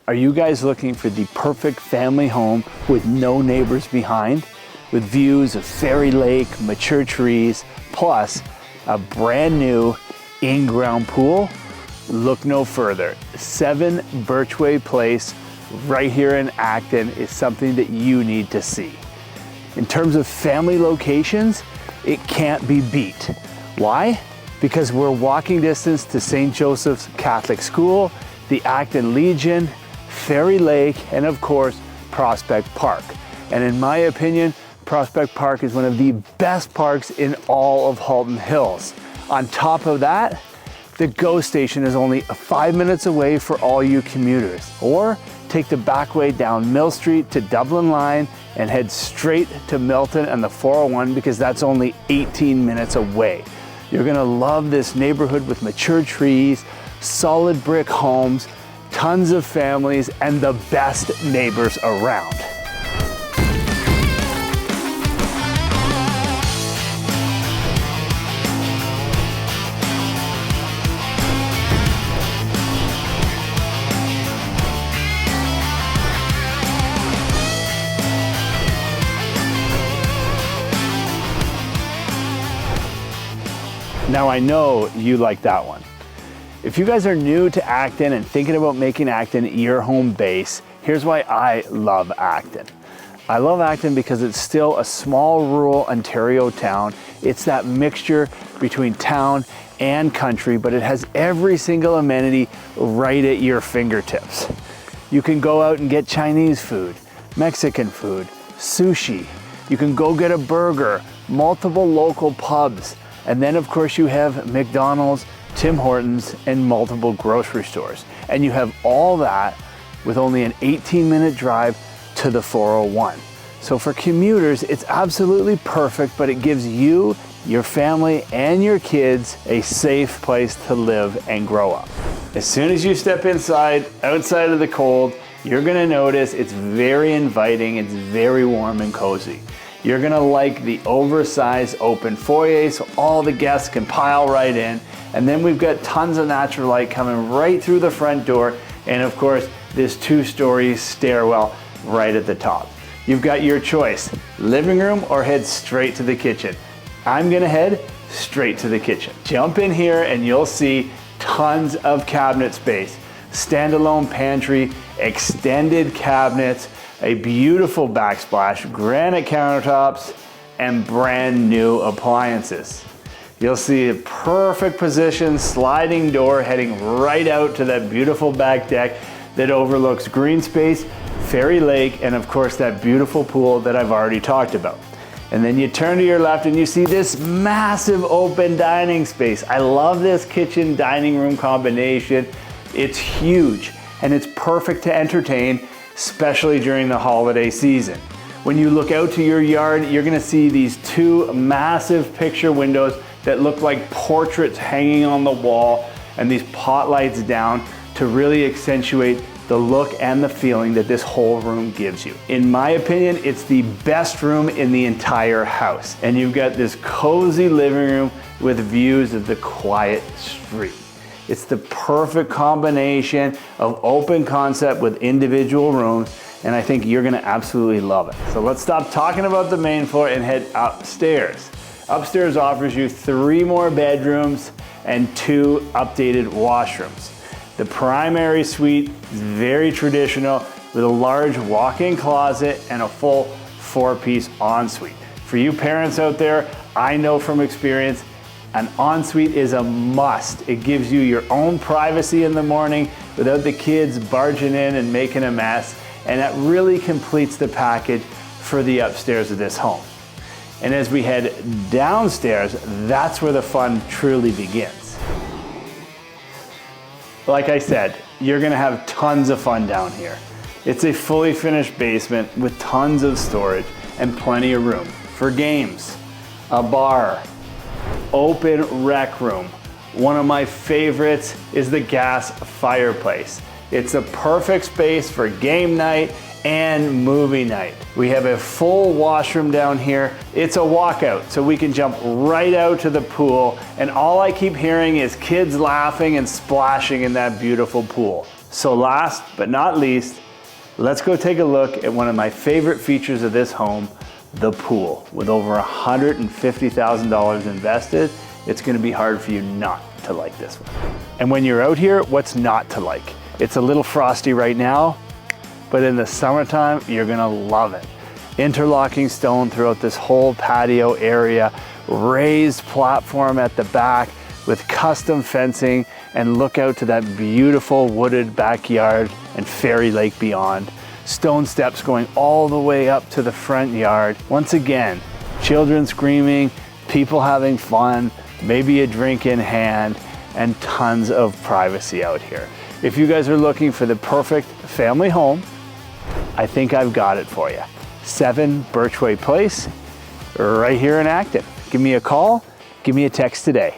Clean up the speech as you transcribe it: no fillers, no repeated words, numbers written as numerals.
Are you guys looking for the perfect family home with no neighbors behind? With views of Fairy Lake, mature trees, plus a brand new in-ground pool? Look no further. 7 Birchway Place right here in Acton is something that you need to see. In terms of family locations, it can't be beat. Why? Because we're walking distance to St. Joseph's Catholic School, the Acton Legion, Fairy Lake, and of course, Prospect Park. And in my opinion, Prospect Park is one of the best parks in all of Halton Hills. On top of that, the GO station is only 5 minutes away for all you commuters. Or take the back way down Mill Street to Dublin Line and head straight to Milton and the 401 because that's only 18 minutes away. You're gonna love this neighborhood with mature trees, solid brick homes, tons of families, and the best neighbors around. Now I know you like that one. If you guys are new to Acton and thinking about making Acton your home base, here's why I love Acton. I love Acton because it's still a small rural Ontario town. It's that mixture between town and country, but it has every single amenity right at your fingertips. You can go out and get Chinese food, Mexican food, sushi. You can go get a burger, multiple local pubs, and then of course you have McDonald's, Tim Hortons, and multiple grocery stores. And you have all that with only an 18-minute drive to the 401. So for commuters, it's absolutely perfect, but it gives you, your family, and your kids a safe place to live and grow up. As soon as you step inside, outside of the cold, you're gonna notice it's very inviting, it's very warm and cozy. You're gonna like the oversized open foyer so all the guests can pile right in. And then we've got tons of natural light coming right through the front door. And of course, this 2-story stairwell right at the top. You've got your choice, living room or head straight to the kitchen. I'm gonna head straight to the kitchen. Jump in here and you'll see tons of cabinet space, standalone pantry, extended cabinets, a beautiful backsplash, granite countertops, and brand new appliances. You'll see a perfect position sliding door heading right out to that beautiful back deck that overlooks green space, Fairy Lake, and of course that beautiful pool that I've already talked about. And then you turn to your left and you see this massive open dining space. I love this kitchen dining room combination. It's huge and it's perfect to entertain, especially during the holiday season. When you look out to your yard, you're gonna see these 2 massive picture windows that look like portraits hanging on the wall, and these pot lights down to really accentuate the look and the feeling that this whole room gives you. In my opinion, it's the best room in the entire house. And you've got this cozy living room with views of the quiet street. It's the perfect combination of open concept with individual rooms, and I think you're gonna absolutely love it. So let's stop talking about the main floor and head upstairs. Upstairs offers you 3 more bedrooms and 2 updated washrooms. The primary suite is very traditional with a large walk-in closet and a full 4-piece ensuite. For you parents out there, I know from experience, an ensuite is a must. It gives you your own privacy in the morning without the kids barging in and making a mess, and that really completes the package for the upstairs of this home. And as we head downstairs, that's where the fun truly begins. Like I said, you're gonna have tons of fun down here. It's a fully finished basement with tons of storage and plenty of room for games, a bar, open rec room. One of my favorites is the gas fireplace. It's a perfect space for game night and movie night. We have a full washroom down here. It's a walkout, so we can jump right out to the pool, and all I keep hearing is kids laughing and splashing in that beautiful pool. So last but not least, let's go take a look at one of my favorite features of this home, the pool. With over $150,000 invested, it's gonna be hard for you not to like this one. And when you're out here, what's not to like? It's a little frosty right now, but in the summertime, you're gonna love it. Interlocking stone throughout this whole patio area, raised platform at the back with custom fencing, and look out to that beautiful wooded backyard and fairy lake beyond. Stone steps going all the way up to the front yard. Once again, children screaming, people having fun, maybe a drink in hand, and tons of privacy out here. If you guys are looking for the perfect family home, I think I've got it for you. 7 Birchway Place, right here in Acton. Give me a call, give me a text today.